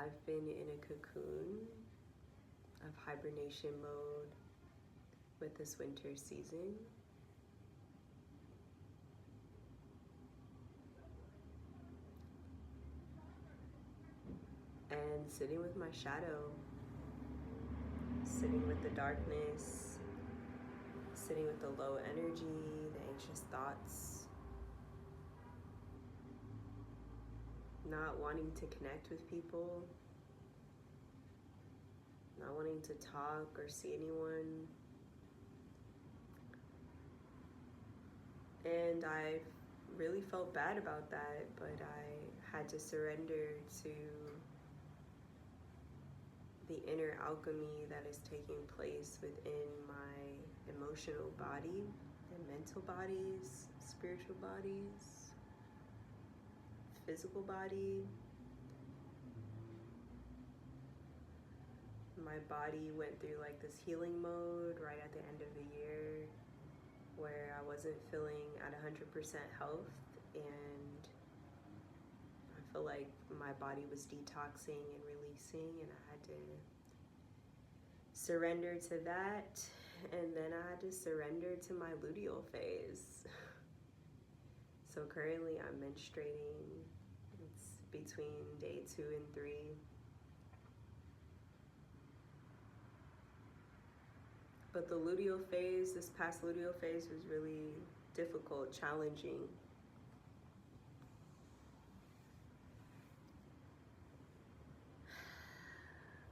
I've been in a cocoon of hibernation mode with this winter season. And sitting with my shadow, sitting with the darkness, sitting with the low energy, the anxious thoughts, not wanting to connect with people, not wanting to talk or see anyone. And I really felt bad about that, but I had to surrender to the inner alchemy that is taking place within my emotional body and mental bodies, spiritual bodies, physical body. My body went through like this healing mode right at the end of the year where I wasn't feeling at 100% health, and I feel like my body was detoxing and releasing, and I had to surrender to that. And then I had to surrender to my luteal phase. So currently I'm menstruating. It's between day 2 and 3. But the luteal phase, this past luteal phase, was really difficult, challenging.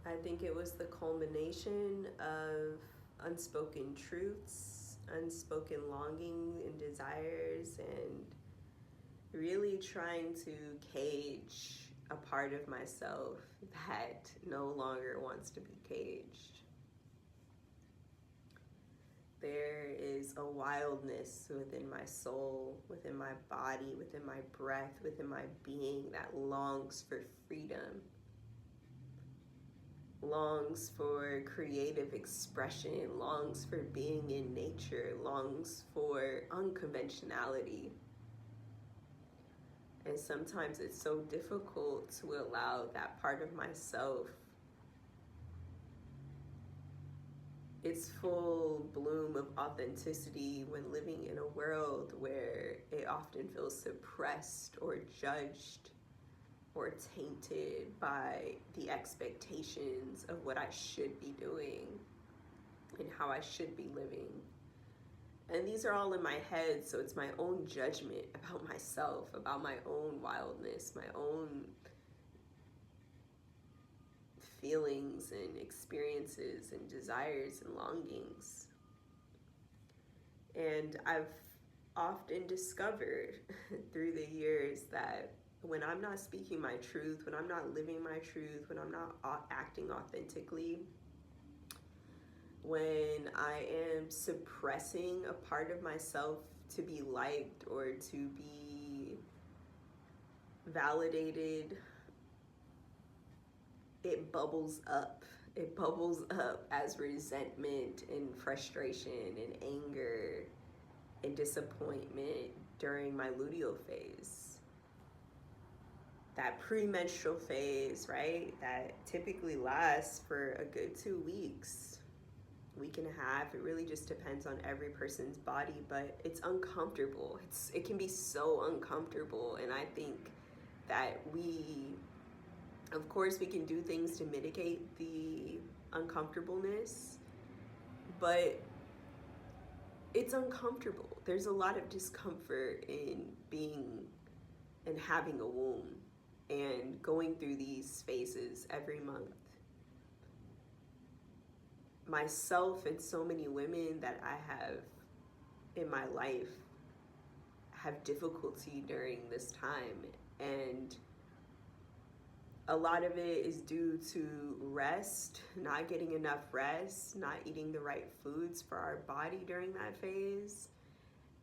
I think it was the culmination of unspoken truths, unspoken longing and desires, and really trying to cage a part of myself that no longer wants to be caged. There is a wildness within my soul, within my body, within my breath, within my being that longs for freedom, longs for creative expression, longs for being in nature, longs for unconventionality. And sometimes it's so difficult to allow that part of myself its full bloom of authenticity when living in a world where it often feels suppressed or judged or tainted by the expectations of what I should be doing and how I should be living. And these are all in my head, so it's my own judgment about myself, about my own wildness, my own feelings and experiences and desires and longings. And I've often discovered through the years that when I'm not speaking my truth, when I'm not living my truth, when I'm not acting authentically, when I am suppressing a part of myself to be liked or to be validated, it bubbles up. It bubbles up as resentment and frustration and anger and disappointment during my luteal phase. That premenstrual phase, right? That typically lasts for a good 2 weeks, week and a half. It really just depends on every person's body, but it's uncomfortable. It can be so uncomfortable, and I think that of course, we can do things to mitigate the uncomfortableness, but it's uncomfortable. There's a lot of discomfort in being and having a womb and going through these phases every month. Myself and so many women that I have in my life have difficulty during this time, and a lot of it is due to rest, not getting enough rest, not eating the right foods for our body during that phase.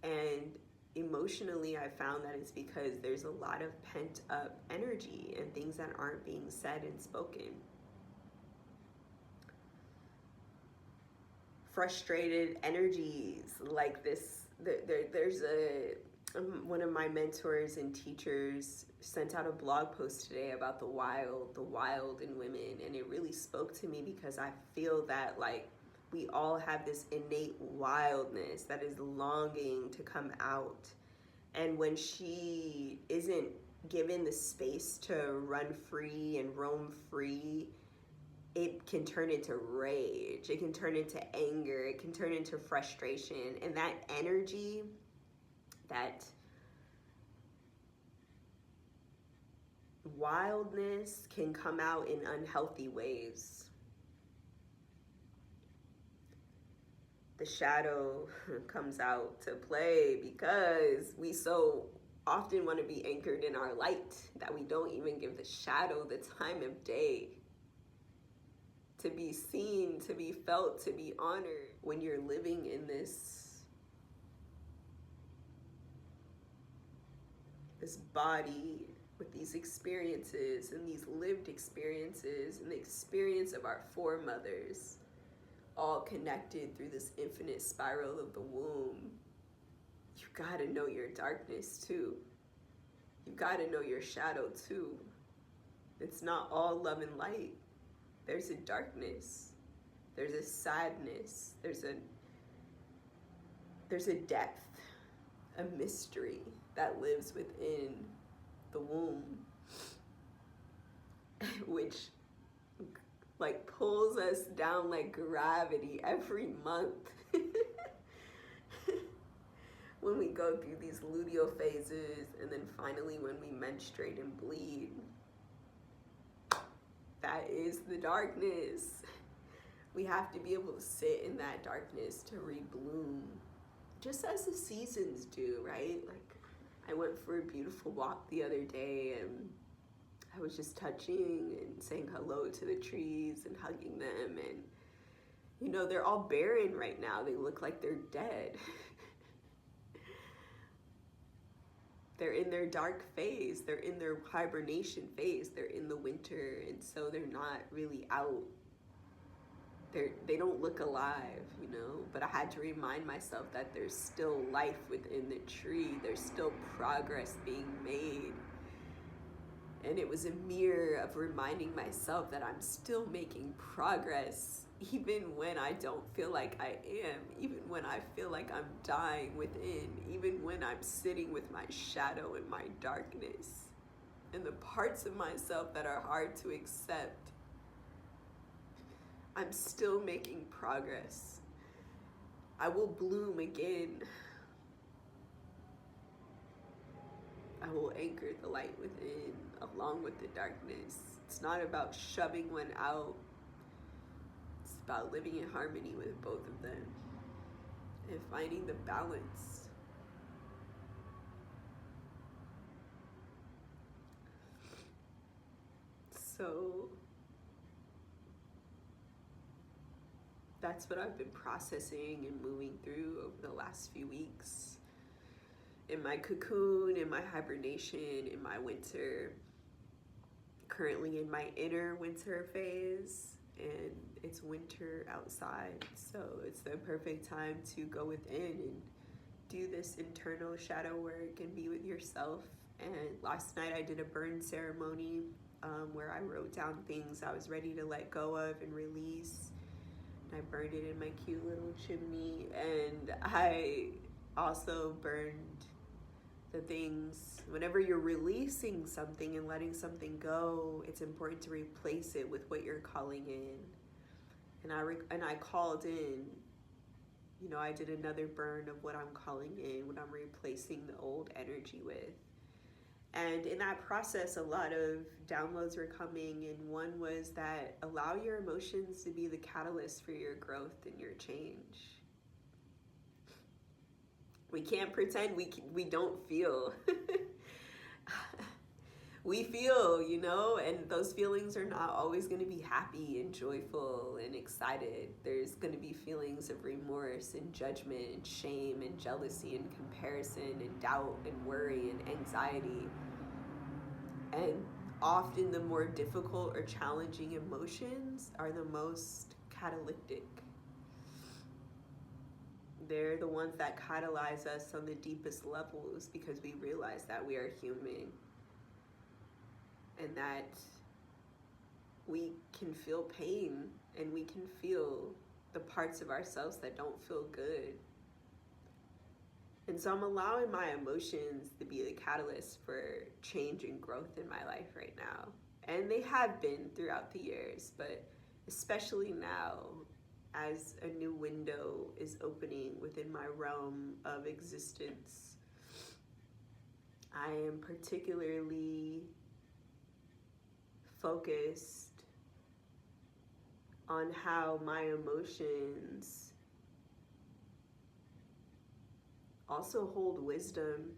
And emotionally, I found that it's because there's a lot of pent up energy and things that aren't being said and spoken. Frustrated energies like this, there's One of my mentors and teachers sent out a blog post today about the wild in women, and it really spoke to me because I feel that like we all have this innate wildness that is longing to come out. And when she isn't given the space to run free and roam free, it can turn into rage, it can turn into anger, it can turn into frustration. And that energy, that wildness can come out in unhealthy ways. The shadow comes out to play because we so often want to be anchored in our light that we don't even give the shadow the time of day to be seen, to be felt, to be honored. When you're living in this body with these experiences and these lived experiences and the experience of our foremothers, all connected through this infinite spiral of the womb, you gotta know your darkness too. You gotta know your shadow too. It's not all love and light. There's a darkness. There's a sadness. There's a depth, a mystery that lives within the womb, which like pulls us down like gravity every month. When we go through these luteal phases, and then finally when we menstruate and bleed, that is the darkness. We have to be able to sit in that darkness to rebloom, just as the seasons do, right? Like, I went for a beautiful walk the other day, and I was just touching and saying hello to the trees and hugging them, and you know, they're all barren right now. They look like they're dead. They're in their dark phase. They're in their hibernation phase. They're in the winter, and so they're not really out. They don't look alive, you know, but I had to remind myself that there's still life within the tree. There's still progress being made. And it was a mirror of reminding myself that I'm still making progress, even when I don't feel like I am, even when I feel like I'm dying within, even when I'm sitting with my shadow and my darkness and the parts of myself that are hard to accept. I'm still making progress. I will bloom again. I will anchor the light within along with the darkness. It's not about shoving one out. It's about living in harmony with both of them and finding the balance. So that's what I've been processing and moving through over the last few weeks. In my cocoon, in my hibernation, in my winter, currently in my inner winter phase, and it's winter outside, so it's the perfect time to go within and do this internal shadow work and be with yourself. And last night I did a burn ceremony where I wrote down things I was ready to let go of and release. I burned it in my cute little chimney, and I also burned the things. Whenever you're releasing something and letting something go, it's important to replace it with what you're calling in. And I called in, you know, I did another burn of what I'm calling in, what I'm replacing the old energy with. And in that process, a lot of downloads were coming, and one was that allow your emotions to be the catalyst for your growth and your change. We can't pretend we don't feel. We feel, you know, and those feelings are not always going to be happy and joyful and excited. There's going to be feelings of remorse and judgment and shame and jealousy and comparison and doubt and worry and anxiety. And often the more difficult or challenging emotions are the most catalytic. They're the ones that catalyze us on the deepest levels because we realize that we are human and that we can feel pain and we can feel the parts of ourselves that don't feel good. And so I'm allowing my emotions to be the catalyst for change and growth in my life right now. And they have been throughout the years, but especially now, as a new window is opening within my realm of existence, I am particularly focused on how my emotions also hold wisdom,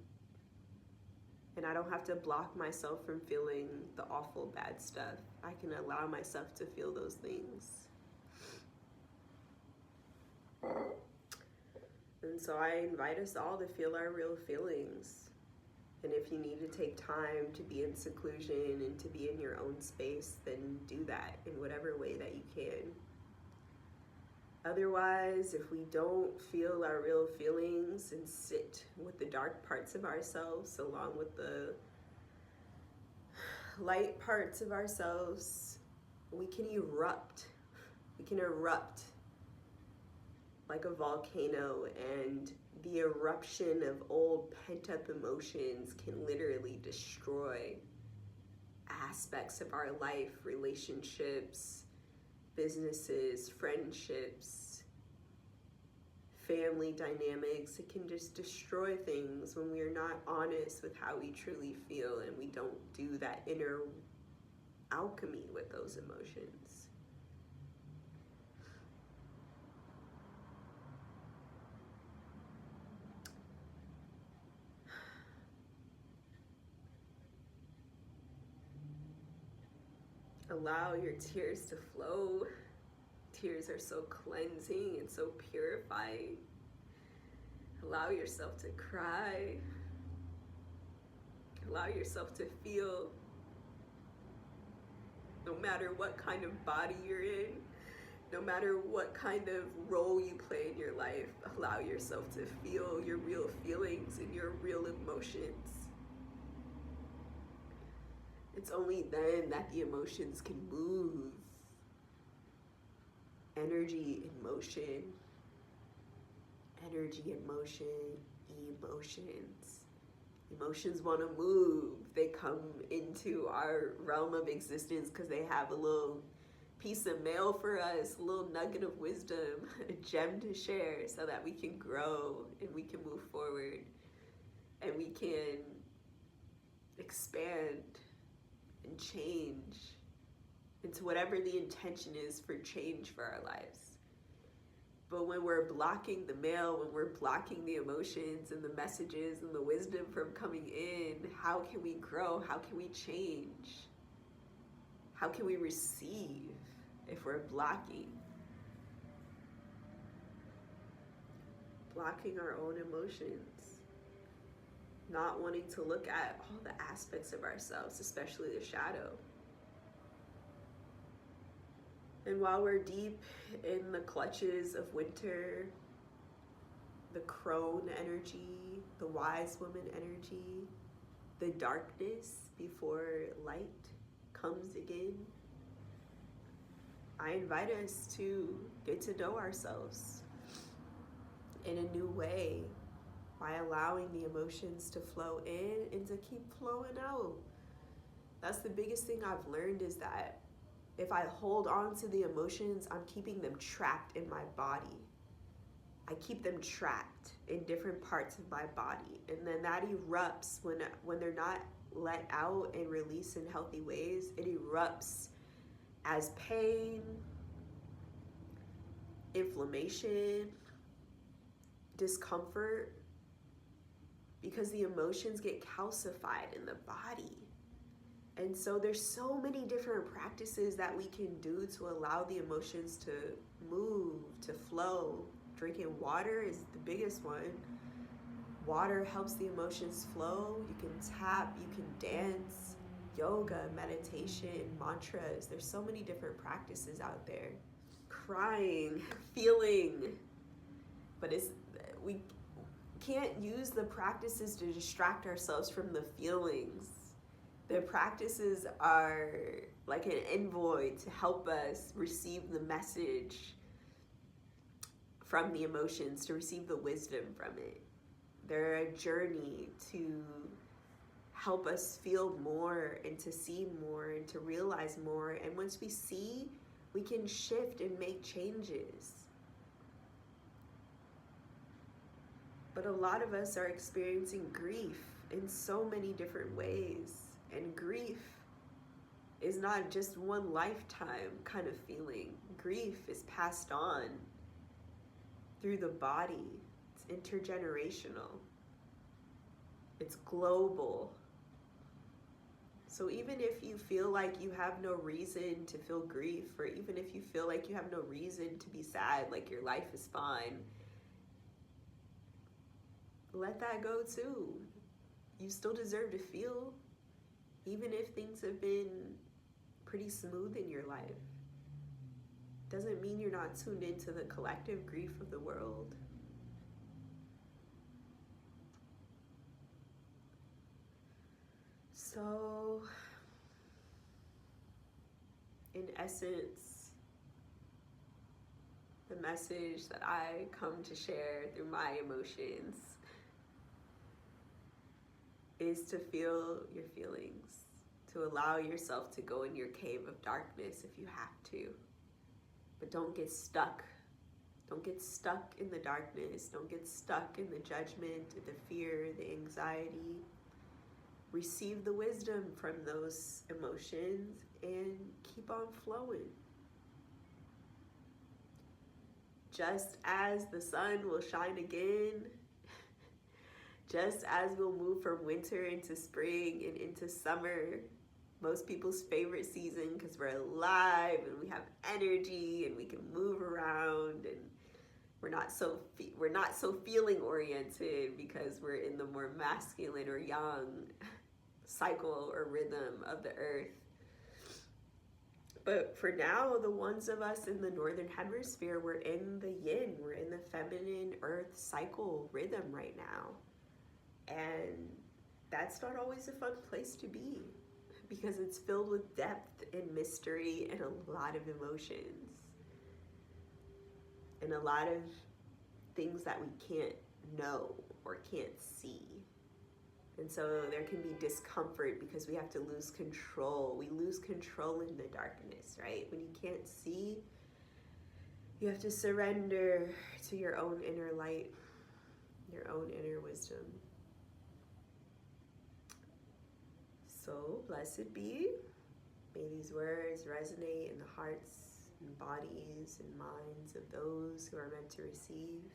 and I don't have to block myself from feeling the awful bad stuff. I can allow myself to feel those things. And so I invite us all to feel our real feelings. And if you need to take time to be in seclusion and to be in your own space, then do that in whatever way that you can. Otherwise, if we don't feel our real feelings and sit with the dark parts of ourselves along with the light parts of ourselves, we can erupt. We can erupt like a volcano, and the eruption of old pent-up emotions can literally destroy aspects of our life, relationships, businesses, friendships, family dynamics. It can just destroy things when we are not honest with how we truly feel and we don't do that inner alchemy with those emotions. Allow your tears to flow. Tears are so cleansing and so purifying. Allow yourself to cry. Allow yourself to feel. No matter what kind of body you're in, no matter what kind of role you play in your life, allow yourself to feel your real feelings and your real emotions. It's only then that the emotions can move. Energy in motion. Energy in motion. Emotions. Emotions want to move. They come into our realm of existence because they have a little piece of mail for us, a little nugget of wisdom, a gem to share so that we can grow and we can move forward and we can expand and change into whatever the intention is for change for our lives. But when we're blocking the mail, when we're blocking the emotions and the messages and the wisdom from coming in, how can we grow? How can we change? How can we receive if we're blocking? Blocking our own emotions. Not wanting to look at all the aspects of ourselves, especially the shadow. And while we're deep in the clutches of winter, the crone energy, the wise woman energy, the darkness before light comes again, I invite us to get to know ourselves in a new way by allowing the emotions to flow in and to keep flowing out. That's the biggest thing I've learned, is that if I hold on to the emotions, I'm keeping them trapped in my body. I keep them trapped in different parts of my body. And then that erupts when they're not let out and released in healthy ways. It erupts as pain, inflammation, discomfort, because the emotions get calcified in the body. And so there's so many different practices that we can do to allow the emotions to move, to flow. Drinking water is the biggest one. Water helps the emotions flow. You can tap, you can dance, yoga, meditation, mantras. There's so many different practices out there. Crying, feeling. But we can't use the practices to distract ourselves from the feelings. The practices are like an envoy to help us receive the message from the emotions, to receive the wisdom from it. They're a journey to help us feel more and to see more and to realize more. And once we see, we can shift and make changes. But a lot of us are experiencing grief in so many different ways. And grief is not just one lifetime kind of feeling. Grief is passed on through the body. It's intergenerational. It's global. So even if you feel like you have no reason to feel grief, or even if you feel like you have no reason to be sad, like your life is fine, let that go too. You still deserve to feel, even if things have been pretty smooth in your life. Doesn't mean you're not tuned into the collective grief of the world. So, in essence, the message that I come to share through my emotions is to feel your feelings, to allow yourself to go in your cave of darkness if you have to. But don't get stuck. Don't get stuck in the darkness. Don't get stuck in the judgment, the fear, the anxiety. Receive the wisdom from those emotions and keep on flowing. Just as the sun will shine again, just as we'll move from winter into spring and into summer, most people's favorite season, because we're alive and we have energy and we can move around, and we're not so feeling oriented because we're in the more masculine or yang cycle or rhythm of the earth. But for now, the ones of us in the northern hemisphere, we're in the yin, we're in the feminine earth cycle rhythm right now. And that's not always a fun place to be, because it's filled with depth and mystery and a lot of emotions and a lot of things that we can't know or can't see. And so there can be discomfort because we have to lose control. We lose control in the darkness, right? When you can't see, you have to surrender to your own inner light, your own inner wisdom. So blessed be. May these words resonate in the hearts and bodies and minds of those who are meant to receive.